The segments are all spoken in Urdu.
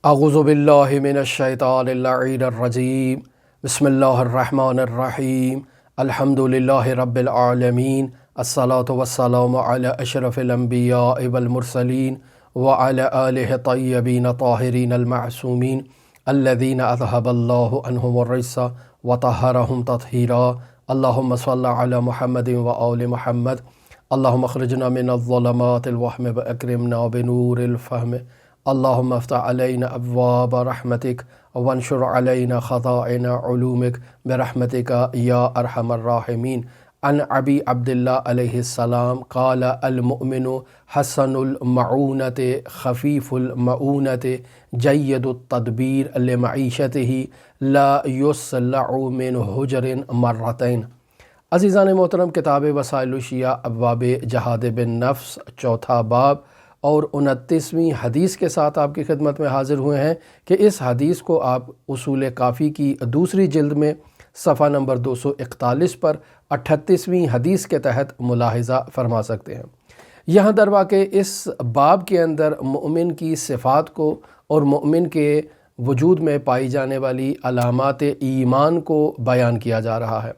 اعوذ باللہ من الشیطان اللعین الرجیم بسم اللہ الرحمن الرحیم الحمد للہ رب العالمین الصلاة والسلام علی اشرف الانبیاء والمرسلین وعلی آلہ طیبین طاہرین المعصومین الذین اذہب اللہ عنہم الرجس وطہرہم تطہیرا اللہم صل علی محمد وآل محمد اللہم اخرجنا من الظلمات الوہم واکرمنا بنور الفہم اللہم افتح علینا ابواب رحمتک وانشر علینا خزائن علومک برحمتک یا ارحم الراحمین۔ عن ابی عبداللہ علیہ السلام قال المؤمن حسن المعونت خفیف المعونت جید التدبیر لمعیشته لا یسلع من حجر مرتین۔ عزیزان محترم، کتاب وسائل الشیعہ ابواب جہاد بالنفس چوتھا باب اور 29ویں حدیث کے ساتھ آپ کی خدمت میں حاضر ہوئے ہیں کہ اس حدیث کو آپ اصول کافی کی دوسری جلد میں صفحہ نمبر 241 پر 38ویں حدیث کے تحت ملاحظہ فرما سکتے ہیں۔ یہاں در واقع اس باب کے اندر مومن کی صفات کو اور مومن کے وجود میں پائی جانے والی علامات ایمان کو بیان کیا جا رہا ہے۔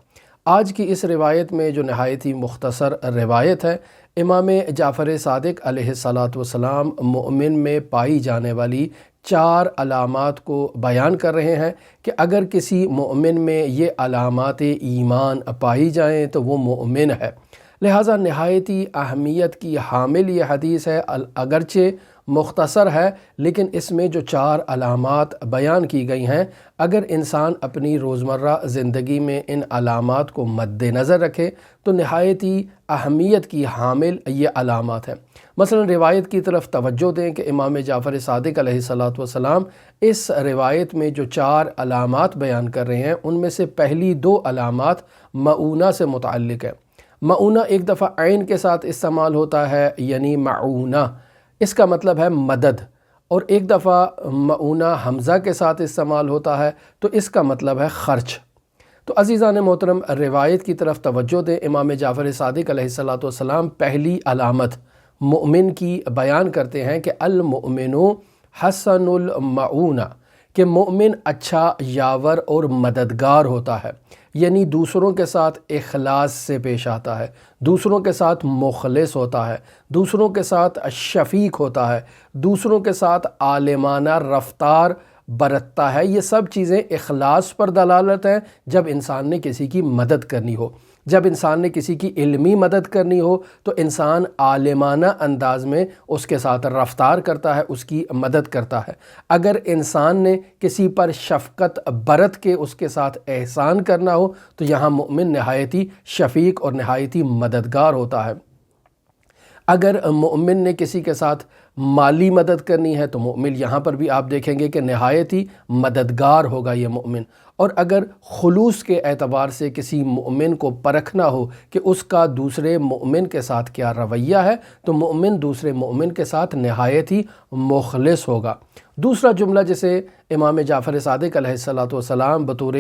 آج کی اس روایت میں جو نہایت ہی مختصر روایت ہے، امام جعفر صادق علیہ السلام مومن میں پائی جانے والی 4 علامات کو بیان کر رہے ہیں کہ اگر کسی مومن میں یہ علامات ایمان پائی جائیں تو وہ مومن ہے۔ لہٰذا نہایت ہی اہمیت کی حامل یہ حدیث ہے، اگرچہ مختصر ہے لیکن اس میں جو 4 علامات بیان کی گئی ہیں، اگر انسان اپنی روزمرہ زندگی میں ان علامات کو مد نظر رکھے تو نہایت ہی اہمیت کی حامل یہ علامات ہیں۔ مثلا روایت کی طرف توجہ دیں کہ امام جعفر صادق علیہ السلام اس روایت میں جو 4 علامات بیان کر رہے ہیں ان میں سے پہلی 2 علامات معونہ سے متعلق ہیں۔ معونہ ایک دفعہ عین کے ساتھ استعمال ہوتا ہے، یعنی معونہ، اس کا مطلب ہے مدد، اور ایک دفعہ معونہ حمزہ کے ساتھ استعمال ہوتا ہے تو اس کا مطلب ہے خرچ۔ تو عزیزان محترم، روایت کی طرف توجہ دیں۔ امام جعفر صادق علیہ السلام پہلی علامت مؤمن کی بیان کرتے ہیں کہ المؤمن حسن المعونہ، کہ مؤمن اچھا یاور اور مددگار ہوتا ہے، یعنی دوسروں کے ساتھ اخلاص سے پیش آتا ہے، دوسروں کے ساتھ مخلص ہوتا ہے، دوسروں کے ساتھ شفیق ہوتا ہے، دوسروں کے ساتھ عالمانہ رفتار برتتا ہے۔ یہ سب چیزیں اخلاص پر دلالت ہیں۔ جب انسان نے کسی کی مدد کرنی ہو، جب انسان نے کسی کی علمی مدد کرنی ہو تو انسان عالمانہ انداز میں اس کے ساتھ رفتار کرتا ہے، اس کی مدد کرتا ہے۔ اگر انسان نے کسی پر شفقت برت کے اس کے ساتھ احسان کرنا ہو تو یہاں مومن نہایت ہی شفیق اور نہایت ہی مددگار ہوتا ہے۔ اگر مومن نے کسی کے ساتھ مالی مدد کرنی ہے تو مومن یہاں پر بھی آپ دیکھیں گے کہ نہایت ہی مددگار ہوگا یہ مومن۔ اور اگر خلوص کے اعتبار سے کسی مومن کو پرکھنا ہو کہ اس کا دوسرے مومن کے ساتھ کیا رویہ ہے تو مومن دوسرے مومن کے ساتھ نہایت ہی مخلص ہوگا۔ دوسرا جملہ جسے امام جعفر صادق علیہ السلام بطور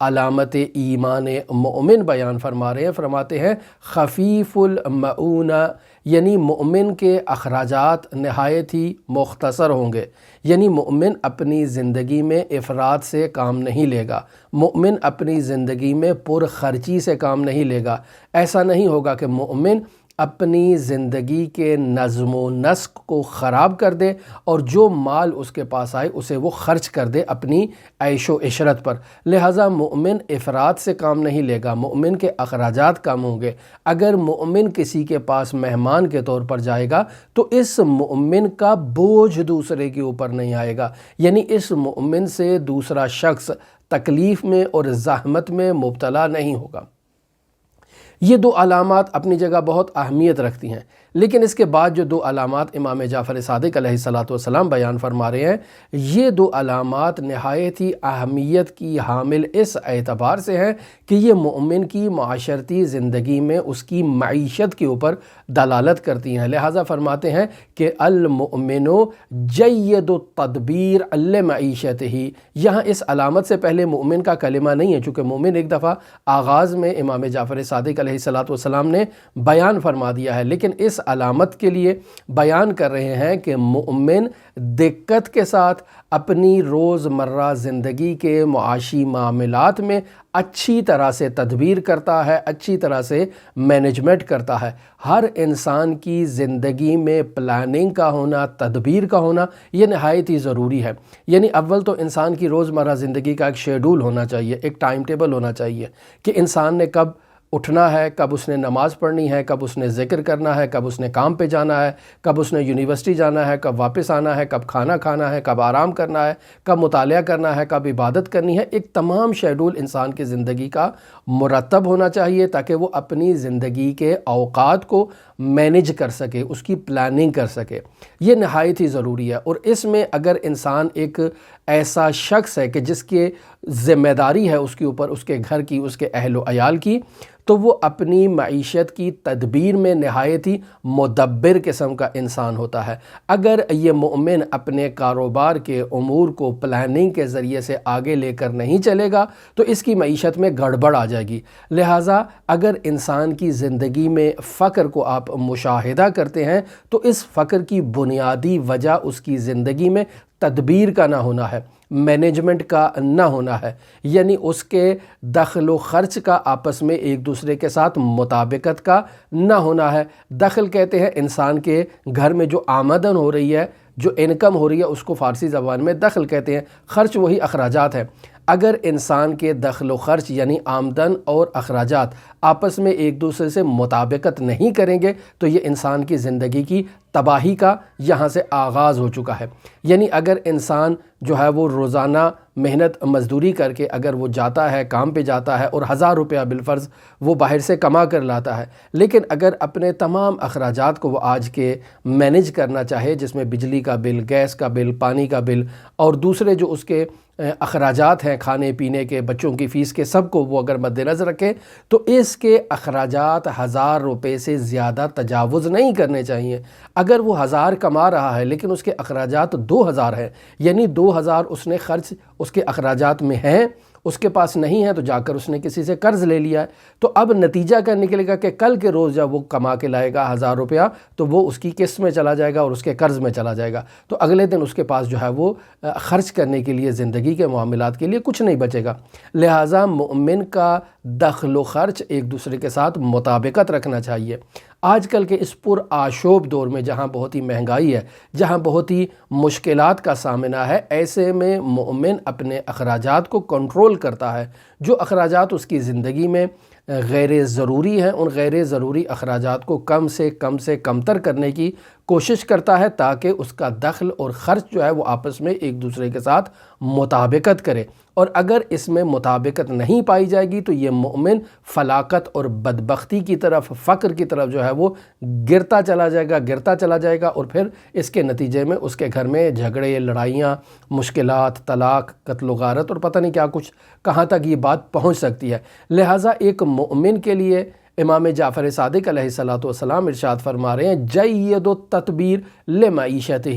علامت ایمان مومن بیان فرما رہے ہیں، فرماتے ہیں خفیف المعونہ، یعنی مومن کے اخراجات نہایت ہی مختصر ہوں گے، یعنی مومن اپنی زندگی میں افراط سے کام نہیں لے گا، مومن اپنی زندگی میں پر خرچی سے کام نہیں لے گا۔ ایسا نہیں ہوگا کہ مومن اپنی زندگی کے نظم و نسق کو خراب کر دے اور جو مال اس کے پاس آئے اسے وہ خرچ کر دے اپنی عیش و عشرت پر۔ لہٰذا مومن افراط سے کام نہیں لے گا، مومن کے اخراجات کم ہوں گے۔ اگر مومن کسی کے پاس مہمان کے طور پر جائے گا تو اس مومن کا بوجھ دوسرے کے اوپر نہیں آئے گا، یعنی اس مومن سے دوسرا شخص تکلیف میں اور زحمت میں مبتلا نہیں ہوگا۔ یہ 2 علامات اپنی جگہ بہت اہمیت رکھتی ہیں، لیکن اس کے بعد جو 2 علامات امام جعفر صادق علیہ السلام بیان فرما رہے ہیں، یہ 2 علامات نہایت ہی اہمیت کی حامل اس اعتبار سے ہیں کہ یہ مومن کی معاشرتی زندگی میں اس کی معیشت کے اوپر دلالت کرتی ہیں۔ لہٰذا فرماتے ہیں کہ المؤمن جید التدبیر لمعیشتہ، یہاں اس علامت سے پہلے مومن کا کلمہ نہیں ہے، چونکہ مومن ایک دفعہ آغاز میں امام جعفر صادق علیہ الصلوۃ والسلام نے بیان فرما دیا ہے، لیکن اس علامت کے لیے بیان کر رہے ہیں کہ مومن دقت کے ساتھ اپنی روزمرہ زندگی کے معاشی معاملات میں اچھی طرح سے تدبیر کرتا ہے، اچھی طرح سے مینجمنٹ کرتا ہے۔ ہر انسان کی زندگی میں پلاننگ کا ہونا، تدبیر کا ہونا یہ نہایت ہی ضروری ہے۔ یعنی اول تو انسان کی روزمرہ زندگی کا ایک شیڈول ہونا چاہیے، ایک ٹائم ٹیبل ہونا چاہیے کہ انسان نے کب اٹھنا ہے، کب اس نے نماز پڑھنی ہے، کب اس نے ذکر کرنا ہے، کب اس نے کام پہ جانا ہے، کب اس نے یونیورسٹی جانا ہے، کب واپس آنا ہے، کب کھانا کھانا ہے، کب آرام کرنا ہے، کب مطالعہ کرنا ہے، کب عبادت کرنی ہے۔ ایک تمام شیڈول انسان کی زندگی کا مرتب ہونا چاہیے تاکہ وہ اپنی زندگی کے اوقات کو مینج کر سکے، اس کی پلاننگ کر سکے۔ یہ نہایت ہی ضروری ہے، اور اس میں اگر انسان ایک ایسا شخص ہے کہ جس کی ذمہ داری ہے اس کے اوپر، اس کے گھر کی، اس کے اہل و عیال کی، تو وہ اپنی معیشت کی تدبیر میں نہایت ہی مدبر قسم کا انسان ہوتا ہے۔ اگر یہ مومن اپنے کاروبار کے امور کو پلاننگ کے ذریعے سے آگے لے کر نہیں چلے گا تو اس کی معیشت میں گڑبڑ آ جائے گی۔ لہٰذا اگر انسان کی زندگی میں فقر کو آپ مشاہدہ کرتے ہیں تو اس فقر کی بنیادی وجہ اس کی زندگی میں تدبیر کا نہ ہونا ہے، مینجمنٹ کا نہ ہونا ہے، یعنی اس کے دخل و خرچ کا آپس میں ایک دوسرے کے ساتھ مطابقت کا نہ ہونا ہے۔ دخل کہتے ہیں انسان کے گھر میں جو آمدن ہو رہی ہے، جو انکم ہو رہی ہے، اس کو فارسی زبان میں دخل کہتے ہیں۔ خرچ وہی اخراجات ہیں۔ اگر انسان کے دخل و خرچ یعنی آمدن اور اخراجات آپس میں ایک دوسرے سے مطابقت نہیں کریں گے تو یہ انسان کی زندگی کی تباہی کا یہاں سے آغاز ہو چکا ہے۔ یعنی اگر انسان جو ہے وہ روزانہ محنت مزدوری کر کے اگر وہ جاتا ہے، کام پہ جاتا ہے اور 1000 روپیہ بالفرض وہ باہر سے کما کر لاتا ہے، لیکن اگر اپنے تمام اخراجات کو وہ آج کے مینج کرنا چاہے، جس میں بجلی کا بل، گیس کا بل، پانی کا بل اور دوسرے جو اس کے اخراجات ہیں کھانے پینے کے، بچوں کی فیس کے، سب کو وہ اگر مد نظر رکھے تو اس کے اخراجات 1000 روپے سے زیادہ تجاوز نہیں کرنے چاہیے۔ اگر وہ 1000 کما رہا ہے لیکن اس کے اخراجات 2000 ہیں، یعنی 2000 اس نے خرچ اس کے اخراجات میں ہیں، اس کے پاس نہیں ہے تو جا کر اس نے کسی سے قرض لے لیا ہے، تو اب نتیجہ کیا نکلے گا کہ کل کے روز جب وہ کما کے لائے گا 1000 روپیہ تو وہ اس کی قسط میں چلا جائے گا اور اس کے قرض میں چلا جائے گا، تو اگلے دن اس کے پاس جو ہے وہ خرچ کرنے کے لیے، زندگی کے معاملات کے لیے کچھ نہیں بچے گا۔ لہٰذا مومن کا دخل و خرچ ایک دوسرے کے ساتھ مطابقت رکھنا چاہیے۔ آج کل کے اس پر آشوب دور میں جہاں بہت ہی مہنگائی ہے، جہاں بہت ہی مشکلات کا سامنا ہے، ایسے میں مومن اپنے اخراجات کو کنٹرول کرتا ہے۔ جو اخراجات اس کی زندگی میں غیر ضروری ہیں، ان غیر ضروری اخراجات کو کم سے کم تر کرنے کی کوشش کرتا ہے تاکہ اس کا دخل اور خرچ جو ہے وہ آپس میں ایک دوسرے کے ساتھ مطابقت کرے، اور اگر اس میں مطابقت نہیں پائی جائے گی تو یہ مومن فلاکت اور بدبختی کی طرف، فقر کی طرف جو ہے وہ گرتا چلا جائے گا، اور پھر اس کے نتیجے میں اس کے گھر میں جھگڑے، لڑائیاں، مشکلات، طلاق، قتل و غارت اور پتہ نہیں کیا کچھ، کہاں تک یہ بات پہنچ سکتی ہے۔ لہٰذا ایک مومن کے لیے امام جعفر صادق علیہ الصلوۃ والسلام ارشاد فرما رہے ہیں جید التدبیر لمعیشتہ،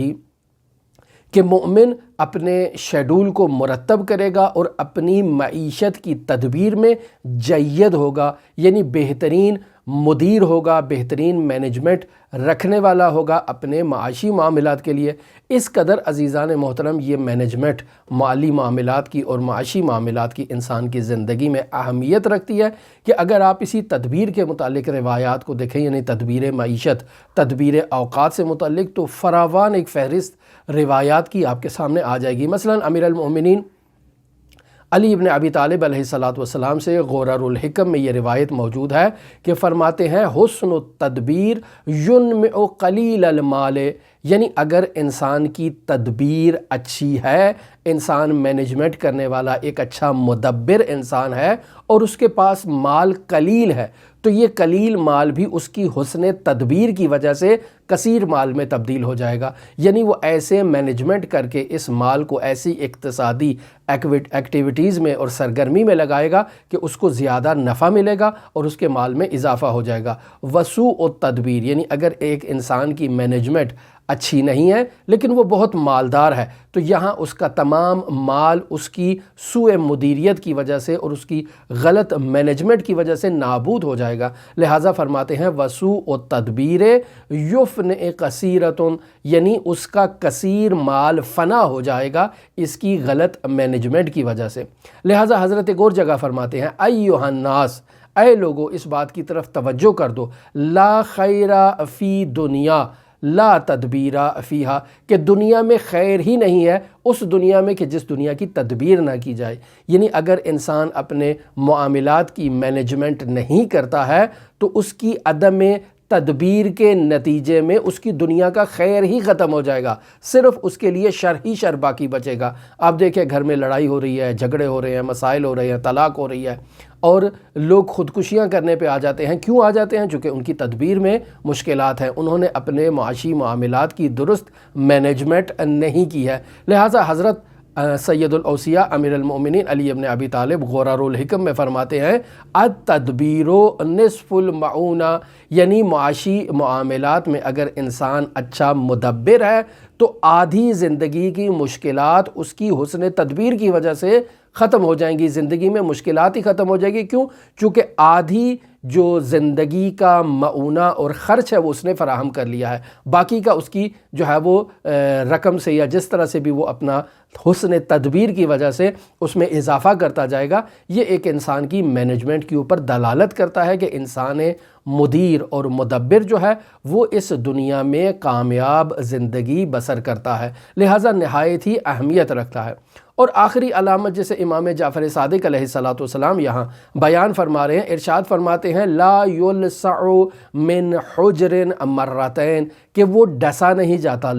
کہ مومن اپنے شیڈول کو مرتب کرے گا اور اپنی معیشت کی تدبیر میں جید ہوگا، یعنی بہترین مدیر ہوگا، بہترین مینجمنٹ رکھنے والا ہوگا اپنے معاشی معاملات کے لیے۔ اس قدر عزیزان محترم یہ مینجمنٹ مالی معاملات کی اور معاشی معاملات کی انسان کی زندگی میں اہمیت رکھتی ہے کہ اگر آپ اسی تدبیر کے متعلق روایات کو دیکھیں، یعنی تدبیر معیشت، تدبیر اوقات سے متعلق، تو فراوان ایک فہرست روایات کی آپ کے سامنے آ جائے گی۔ مثلا امیر المؤمنین علی ابن ابی طالب علیہ الصلوۃ والسلام سے غرر الحکم میں یہ روایت موجود ہے کہ فرماتے ہیں حسن التدبیر ینمع قلیل المال، یعنی اگر انسان کی تدبیر اچھی ہے، انسان مینجمنٹ کرنے والا ایک اچھا مدبر انسان ہے اور اس کے پاس مال قلیل ہے، تو یہ قلیل مال بھی اس کی حسن تدبیر کی وجہ سے کثیر مال میں تبدیل ہو جائے گا۔ یعنی وہ ایسے مینجمنٹ کر کے اس مال کو ایسی اقتصادی ایکٹیویٹیز میں اور سرگرمی میں لگائے گا کہ اس کو زیادہ نفع ملے گا اور اس کے مال میں اضافہ ہو جائے گا۔ وسوء التدبیر، یعنی اگر ایک انسان کی مینجمنٹ اچھی نہیں ہے لیکن وہ بہت مالدار ہے، تو یہاں اس کا تمام مال اس کی سوء مدیریت کی وجہ سے اور اس کی غلط مینجمنٹ کی وجہ سے نابود ہو جائے گا۔ لہٰذا فرماتے ہیں وسوء تدبیر یفنع کثیرۃ، یعنی اس کا کثیر مال فنا ہو جائے گا اس کی غلط مینجمنٹ کی وجہ سے۔ لہٰذا حضرت ایک اور جگہ فرماتے ہیں ایھا الناس، اے لوگو اس بات کی طرف توجہ کر دو، لا خیر فی دنیا لا تدبیر فیہا، کہ دنیا میں خیر ہی نہیں ہے اس دنیا میں کہ جس دنیا کی تدبیر نہ کی جائے۔ یعنی اگر انسان اپنے معاملات کی مینجمنٹ نہیں کرتا ہے تو اس کی عدم تدبیر کے نتیجے میں اس کی دنیا کا خیر ہی ختم ہو جائے گا، صرف اس کے لیے شر ہی شر باقی بچے گا۔ آپ دیکھیں گھر میں لڑائی ہو رہی ہے، جھگڑے ہو رہے ہیں، مسائل ہو رہے ہیں، طلاق ہو رہی ہے، اور لوگ خودکشیاں کرنے پہ آ جاتے ہیں۔ کیوں آ جاتے ہیں؟ چونکہ ان کی تدبیر میں مشکلات ہیں، انہوں نے اپنے معاشی معاملات کی درست مینجمنٹ نہیں کی ہے۔ لہٰذا حضرت سید الاوصیاء امیر المؤمنین علی ابن ابی طالب غرر الحکم میں فرماتے ہیں التدبیر نصف المعونہ، یعنی معاشی معاملات میں اگر انسان اچھا مدبر ہے تو آدھی زندگی کی مشکلات اس کی حسن تدبیر کی وجہ سے ختم ہو جائیں گی، زندگی میں مشکلات ہی ختم ہو جائے گی۔ کیوں؟ چونکہ آدھی جو زندگی کا معونہ اور خرچ ہے وہ اس نے فراہم کر لیا ہے، باقی کا اس کی جو ہے وہ رقم سے یا جس طرح سے بھی وہ اپنا حسن تدبیر کی وجہ سے اس میں اضافہ کرتا جائے گا۔ یہ ایک انسان کی مینجمنٹ کے اوپر دلالت کرتا ہے کہ انسان مدیر اور مدبر جو ہے وہ اس دنیا میں کامیاب زندگی بسر کرتا ہے، لہٰذا نہایت ہی اہمیت رکھتا ہے۔ اور آخری علامت جسے امام جعفر صادق علیہ السلام یہاں بیان فرما رہے ہیں، ارشاد فرماتے ہیں لا یلسع من حجر مرتین، کہ وہ ڈسا نہیں جاتا،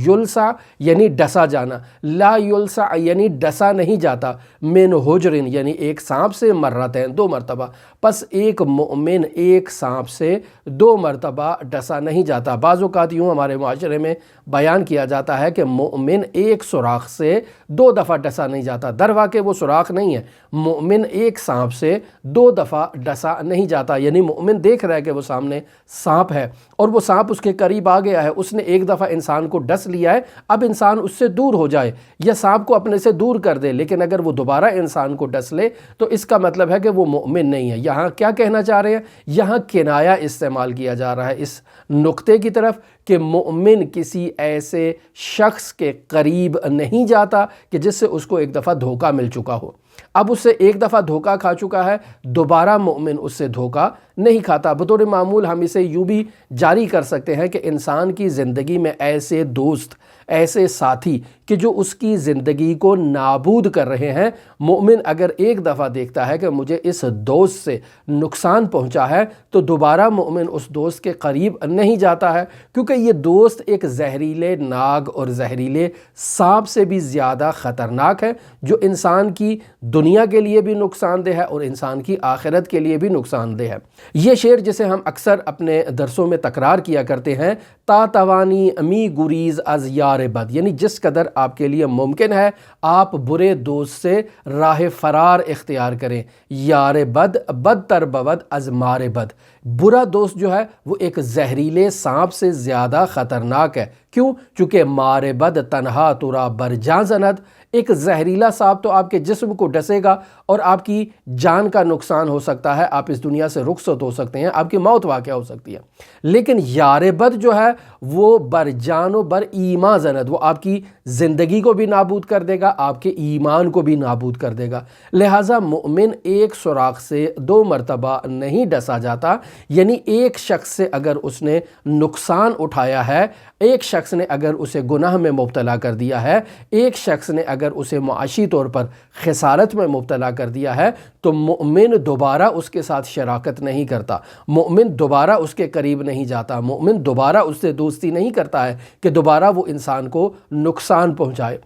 یلسع یعنی ڈسا جانا، لا یلسع یعنی ڈسا نہیں جاتا، من حجر یعنی ایک سانپ سے، مرتین دو مرتبہ، پس ایک مومن ایک سانپ سے دو مرتبہ ڈسا نہیں جاتا۔ بعض اوقات یوں ہمارے معاشرے میں بیان کیا جاتا ہے کہ مومن ایک سوراخ سے دو دفعہ ڈسا نہیں جاتا، در واقع وہ سوراخ نہیں ہے، مومن ایک سانپ سے دو دفعہ ڈسا نہیں جاتا، یعنی مومن دیکھ رہا ہے کہ وہ سامنے سانپ ہے اور وہ سانپ اس کے قریب آ گیا ہے، اس نے ایک دفعہ انسان کو ڈس لیا ہے، اب انسان اس سے دور ہو جائے یا سانپ کو اپنے سے دور کر دے، لیکن اگر وہ دوبارہ انسان کو ڈس لے تو اس کا مطلب ہے کہ وہ مومن نہیں ہے۔ یہاں کیا کہنا چاہ رہے ہیں؟ یہاں کنایہ استعمال کیا جا رہا ہے اس نقطے کی طرف کہ مومن کسی ایسے شخص کے قریب نہیں جاتا کہ جس سے اس کو ایک دفعہ دھوکہ مل چکا ہو، اب اس سے ایک دفعہ دھوکہ کھا چکا ہے، دوبارہ مومن اس سے دھوکہ نہیں کھاتا۔ بطور معمول ہم اسے یوں بھی جاری کر سکتے ہیں کہ انسان کی زندگی میں ایسے دوست، ایسے ساتھی کہ جو اس کی زندگی کو نابود کر رہے ہیں، مومن اگر ایک دفعہ دیکھتا ہے کہ مجھے اس دوست سے نقصان پہنچا ہے تو دوبارہ مومن اس دوست کے قریب نہیں جاتا ہے، کیونکہ یہ دوست ایک زہریلے ناگ اور زہریلے سانپ سے بھی زیادہ خطرناک ہے، جو انسان کی دنیا کے لیے بھی نقصان دہ ہے اور انسان کی آخرت کے لیے بھی نقصان دہ ہے۔ یہ شعر جسے ہم اکثر اپنے درسوں میں تکرار کیا کرتے ہیں، تا توانی امی گریز از یار بد، یعنی جس قدر آپ کے لیے ممکن ہے آپ برے دوست سے راہ فرار اختیار کریں، یار بد بدتر بود از مار بد، برا دوست جو ہے وہ ایک زہریلے سانپ سے زیادہ خطرناک ہے۔ کیوں؟ چونکہ مار بد تنہا ترا بر جاں زند، ایک زہریلا سانپ تو آپ کے جسم کو ڈسے گا اور آپ کی جان کا نقصان ہو سکتا ہے، آپ اس دنیا سے رخصت ہو سکتے ہیں، آپ کی موت واقع ہو سکتی ہے۔ لیکن یار بد جو ہے وہ بر جان و بر ایمان زند، وہ آپ کی زندگی کو بھی نابود کر دے گا، آپ کے ایمان کو بھی نابود کر دے گا۔ لہٰذا مومن ایک سوراخ سے دو مرتبہ نہیں ڈسا جاتا، یعنی ایک شخص سے اگر اس نے نقصان اٹھایا ہے، ایک شخص نے اگر اسے گناہ میں مبتلا کر دیا ہے، ایک شخص نے اگر اسے معاشی طور پر خسارت میں مبتلا کر دیا ہے، تو مومن دوبارہ اس کے ساتھ شراکت نہیں کرتا، مومن دوبارہ اس کے قریب نہیں جاتا، مومن دوبارہ اس سے دوستی نہیں کرتا ہے کہ دوبارہ وہ انسان کو نقصان پہنچائے۔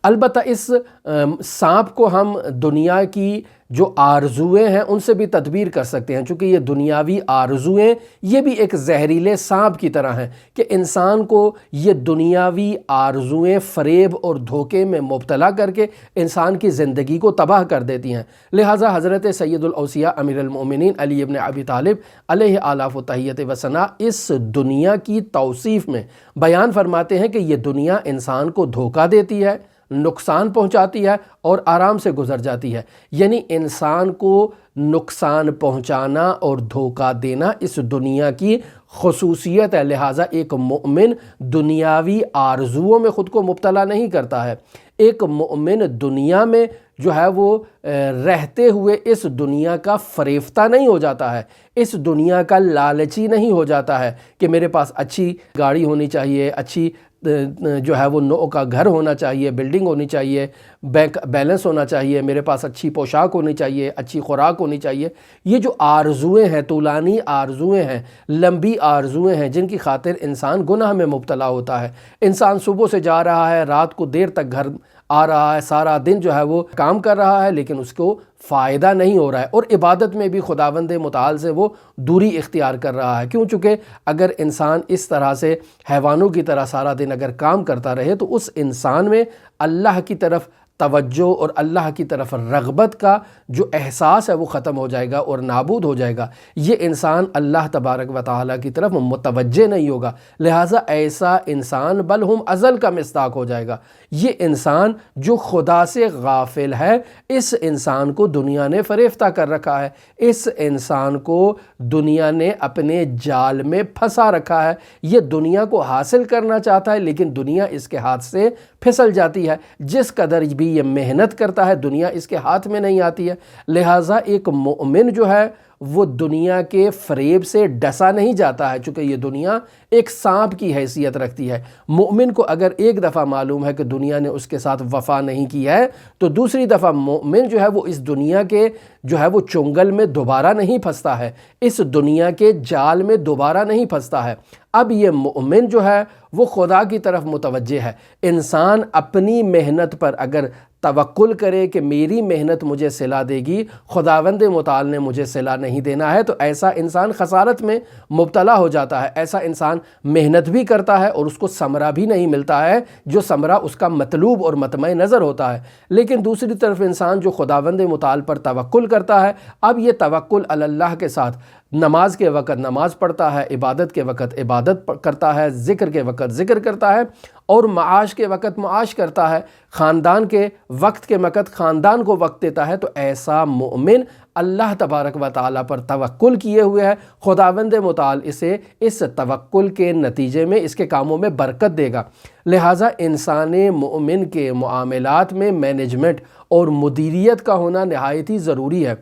البتہ اس سانپ کو ہم دنیا کی جو آرزویں ہیں ان سے بھی تدبیر کر سکتے ہیں، چونکہ یہ دنیاوی آرزویں یہ بھی ایک زہریلے سانپ کی طرح ہیں کہ انسان کو یہ دنیاوی آرزویں فریب اور دھوکے میں مبتلا کر کے انسان کی زندگی کو تباہ کر دیتی ہیں۔ لہٰذا حضرت سید الاوصیاء امیر المؤمنین علی ابن ابی طالب علیہ آلاف و تحیت و ثنا اس دنیا کی توصیف میں بیان فرماتے ہیں کہ یہ دنیا انسان کو دھوکہ دیتی ہے، نقصان پہنچاتی ہے اور آرام سے گزر جاتی ہے۔ یعنی انسان کو نقصان پہنچانا اور دھوکہ دینا اس دنیا کی خصوصیت ہے، لہٰذا ایک مومن دنیاوی آرزوؤں میں خود کو مبتلا نہیں کرتا ہے۔ ایک مومن دنیا میں جو ہے وہ رہتے ہوئے اس دنیا کا فریفتہ نہیں ہو جاتا ہے، اس دنیا کا لالچی نہیں ہو جاتا ہے کہ میرے پاس اچھی گاڑی ہونی چاہیے، اچھی جو ہے وہ نوع کا گھر ہونا چاہیے، بلڈنگ ہونی چاہیے، بینک بیلنس ہونا چاہیے، میرے پاس اچھی پوشاک ہونی چاہیے، اچھی خوراک ہونی چاہیے۔ یہ جو آرزویں ہیں، طولانی آرزویں ہیں، لمبی آرزویں ہیں، جن کی خاطر انسان گناہ میں مبتلا ہوتا ہے۔ انسان صبح سے جا رہا ہے، رات کو دیر تک گھر آ رہا ہے، سارا دن جو ہے وہ کام کر رہا ہے، لیکن اس کو فائدہ نہیں ہو رہا ہے، اور عبادت میں بھی خداوند متعال سے وہ دوری اختیار کر رہا ہے۔ کیوں؟ چونکہ اگر انسان اس طرح سے حیوانوں کی طرح سارا دن اگر کام کرتا رہے تو اس انسان میں اللہ کی طرف توجہ اور اللہ کی طرف رغبت کا جو احساس ہے وہ ختم ہو جائے گا اور نابود ہو جائے گا۔ یہ انسان اللہ تبارک و تعالیٰ کی طرف متوجہ نہیں ہوگا، لہٰذا ایسا انسان بل ہم ازل کا مصداق ہو جائے گا۔ یہ انسان جو خدا سے غافل ہے، اس انسان کو دنیا نے فریفتہ کر رکھا ہے، اس انسان کو دنیا نے اپنے جال میں پھنسا رکھا ہے۔ یہ دنیا کو حاصل کرنا چاہتا ہے لیکن دنیا اس کے ہاتھ سے پھسل جاتی ہے۔ جس قدر بھی یہ محنت کرتا ہے دنیا اس کے ہاتھ میں نہیں آتی ہے۔ لہٰذا ایک مومن جو ہے وہ دنیا کے فریب سے ڈسا نہیں جاتا ہے، چونکہ یہ دنیا ایک سانپ کی حیثیت رکھتی ہے۔ مومن کو اگر ایک دفعہ معلوم ہے کہ دنیا نے اس کے ساتھ وفا نہیں کی ہے تو دوسری دفعہ مومن جو ہے وہ اس دنیا کے جو ہے وہ چنگل میں دوبارہ نہیں پھنستا ہے، اس دنیا کے جال میں دوبارہ نہیں پھنستا ہے۔ اب یہ مومن جو ہے وہ خدا کی طرف متوجہ ہے۔ انسان اپنی محنت پر اگر توکل کرے کہ میری محنت مجھے صلہ دے گی، خداوند متعال نے مجھے صلہ نہیں دینا ہے، تو ایسا انسان خسارت میں مبتلا ہو جاتا ہے۔ ایسا انسان محنت بھی کرتا ہے اور اس کو ثمرہ بھی نہیں ملتا ہے جو ثمرہ اس کا مطلوب اور مطمع نظر ہوتا ہے۔ لیکن دوسری طرف انسان جو خداوند متعال پر توکل کرتا ہے، اب یہ توکل علی اللہ کے ساتھ نماز کے وقت نماز پڑھتا ہے، عبادت کے وقت عبادت کرتا ہے، ذکر کے وقت ذکر کرتا ہے، اور معاش کے وقت معاش کرتا ہے، خاندان کے وقت کے وقت خاندان کو وقت دیتا ہے۔ تو ایسا مومن اللہ تبارک و تعالیٰ پر توکل کیے ہوئے ہے، خداوند متعال اسے اس توکل کے نتیجے میں اس کے کاموں میں برکت دے گا۔ لہٰذا انسان مومن کے معاملات میں مینجمنٹ اور مدیریت کا ہونا نہایت ہی ضروری ہے۔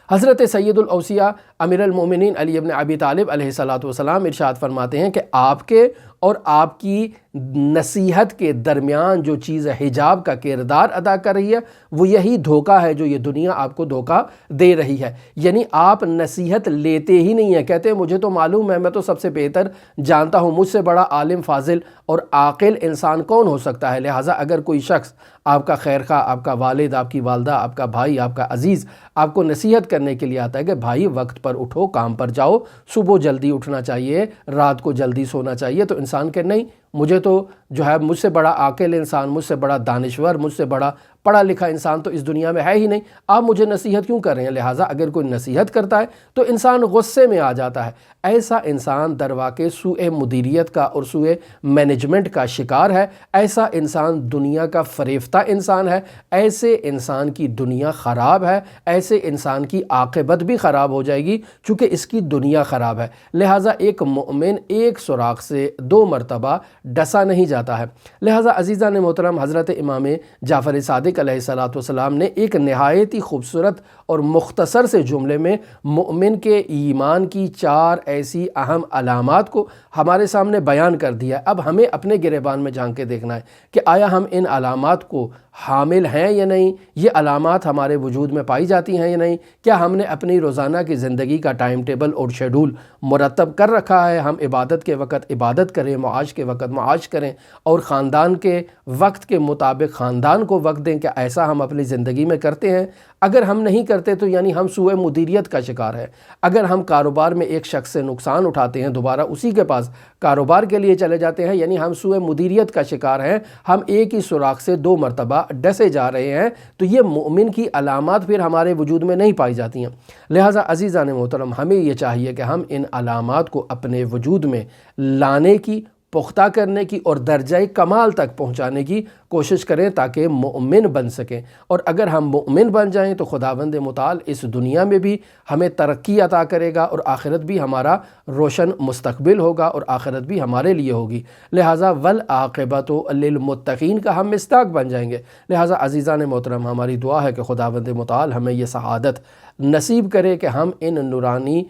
حضرت سید الاوصیاء امیر المؤمنین علی ابن ابی طالب علیہ السلام ارشاد فرماتے ہیں کہ آپ کے اور آپ کی نصیحت کے درمیان جو چیز حجاب کا کردار ادا کر رہی ہے وہ یہی دھوکہ ہے جو یہ دنیا آپ کو دھوکہ دے رہی ہے۔ یعنی آپ نصیحت لیتے ہی نہیں ہیں، کہتے ہیں مجھے تو معلوم ہے، میں تو سب سے بہتر جانتا ہوں، مجھ سے بڑا عالم فاضل اور عاقل انسان کون ہو سکتا ہے۔ لہٰذا اگر کوئی شخص آپ کا خیر خواہ، آپ کا والد، آپ کی والدہ، آپ کا بھائی، آپ کا عزیز آپ کو نصیحت کرنے کے لیے آتا ہے کہ بھائی وقت پر اٹھو، کام پر جاؤ، صبح جلدی اٹھنا چاہیے، رات کو جلدی سونا چاہیے، تو انسان کہ نہیں، مجھے تو جو ہے مجھ سے بڑا عاقل انسان، مجھ سے بڑا دانشور، مجھ سے بڑا پڑھا لکھا انسان تو اس دنیا میں ہے ہی نہیں، آپ مجھے نصیحت کیوں کر رہے ہیں۔ لہٰذا اگر کوئی نصیحت کرتا ہے تو انسان غصے میں آ جاتا ہے۔ ایسا انسان درواقع سوء مدیریت کا اور سوء مینجمنٹ کا شکار ہے، ایسا انسان دنیا کا فریفتہ انسان ہے، ایسے انسان کی دنیا خراب ہے، ایسے انسان کی عاقبت بھی خراب ہو جائے گی چونکہ اس کی دنیا خراب ہے۔ لہٰذا ایک مومن ایک سوراخ سے 2 مرتبہ ڈسا نہیں جاتا ہے۔ لہٰذا عزیزان محترم، حضرت امام جعفر صادق صادق علیہ الصلوۃ والسلام نے ایک نہایت ہی خوبصورت اور مختصر سے جملے میں مومن کے ایمان کی 4 ایسی اہم علامات کو ہمارے سامنے بیان کر دیا۔ اب ہمیں اپنے گریبان میں جھانک کے دیکھنا ہے کہ آیا ہم ان علامات کو حامل ہیں یا نہیں، یہ علامات ہمارے وجود میں پائی جاتی ہیں یا نہیں، کیا ہم نے اپنی روزانہ کی زندگی کا ٹائم ٹیبل اور شیڈول مرتب کر رکھا ہے، ہم عبادت کے وقت عبادت کریں، معاش کے وقت معاش کریں، اور خاندان کے وقت کے مطابق خاندان کو وقت دیں، کہ ایسا ہم اپنی زندگی میں کرتے ہیں؟ اگر ہم نہیں کرتے تو یعنی ہم سوء مدیریت کا شکار ہے۔ اگر ہم کاروبار میں ایک شخص سے نقصان اٹھاتے ہیں، دوبارہ اسی کے پاس کاروبار کے لیے چلے جاتے ہیں، یعنی ہم سوء مدیریت کا شکار ہیں، ہم ایک ہی سوراخ سے 2 مرتبہ ڈسے جا رہے ہیں، تو یہ مومن کی علامات پھر ہمارے وجود میں نہیں پائی جاتی ہیں۔ لہٰذا عزیزان محترم، ہمیں یہ چاہیے کہ ہم ان علامات کو اپنے وجود میں لانے کی، پختہ کرنے کی اور درجہ کمال تک پہنچانے کی کوشش کریں تاکہ مومن بن سکیں۔ اور اگر ہم مومن بن جائیں تو خداوند متعال اس دنیا میں بھی ہمیں ترقی عطا کرے گا، اور آخرت بھی ہمارا روشن مستقبل ہوگا، اور آخرت بھی ہمارے لیے ہوگی۔ لہٰذا والعاقبۃ للمتقین کا ہم مصداق بن جائیں گے۔ لہٰذا عزیزان محترم، ہماری دعا ہے کہ خداوند متعال ہمیں یہ سعادت نصیب کرے کہ ہم ان نورانی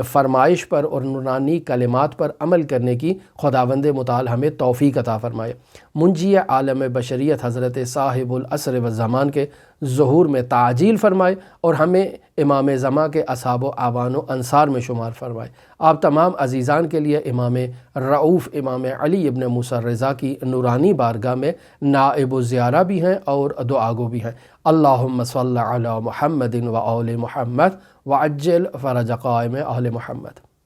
فرمائش پر اور نورانی کلمات پر عمل کرنے کی خداوند متعال ہمیں توفیق عطا فرمائے۔ منجی عالم بشریت حضرت صاحب العصر والزمان کے ظہور میں تعجیل فرمائے، اور ہمیں امام زمان کے اصحاب و اعوان و انصار میں شمار فرمائے۔ آپ تمام عزیزان کے لیے امام رؤوف امام علی ابن موسیٰ رضا کی نورانی بارگاہ میں نائب الزیارہ بھی ہیں اور دعاگو بھی ہیں۔ اللہم صلی علی محمد و آل محمد وعجل فرج قائم آل محمد۔